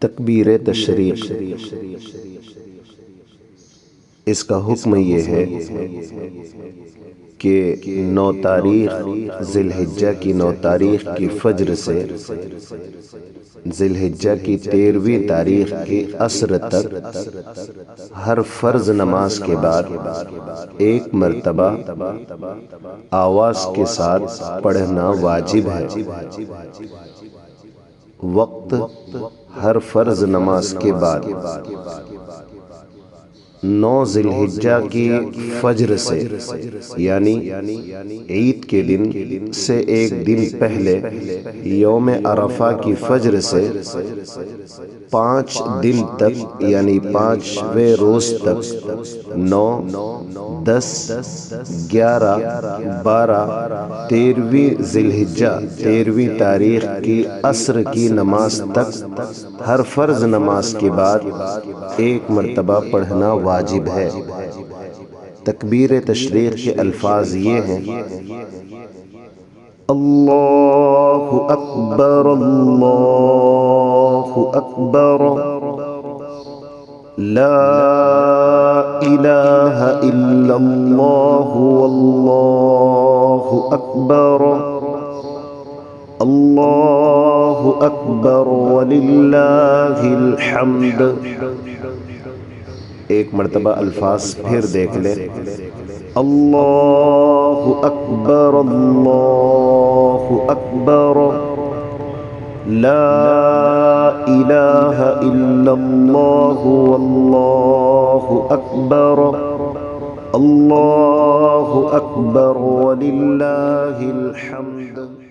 تکبیر تشریق، اس کا حکم یہ ہے کہ 9 تاریخ ذی الحجہ کی 9 تاریخ کی فجر سے ذی الحجہ کی 13ویں تاریخ کی عصر تک ہر فرض نماز کے بعد ایک مرتبہ آواز کے ساتھ پڑھنا واجب ہے۔ وقت ہر فرض نماز کے بعد 9 ذی الحجہ کی فجر سے یعنی عید کے دن سے ایک دن پہلے یوم عرفہ کی فجر سے 5 دن تک یعنی 5ویں روز تک 9، 10، 11، 12، 13ویں ذی الحجہ 13ویں تاریخ کی عصر کی نماز تک ہر فرض نماز کے بعد ایک مرتبہ پڑھنا واجب ہے۔ تکبیر تشریق کے الفاظ یہ ہیں: اللہ اکبر اللہ اکبر، لا الہ الا اللہ واللہ اکبر، اللہ اکبر وللہ الحمد۔ ایک مرتبہ الفاظ پھر دیکھ لیں: اللہ اکبر اللہ اکبر، لا الہ الا اللہ واللہ اکبر، اللہ اکبر وللہ الحمد۔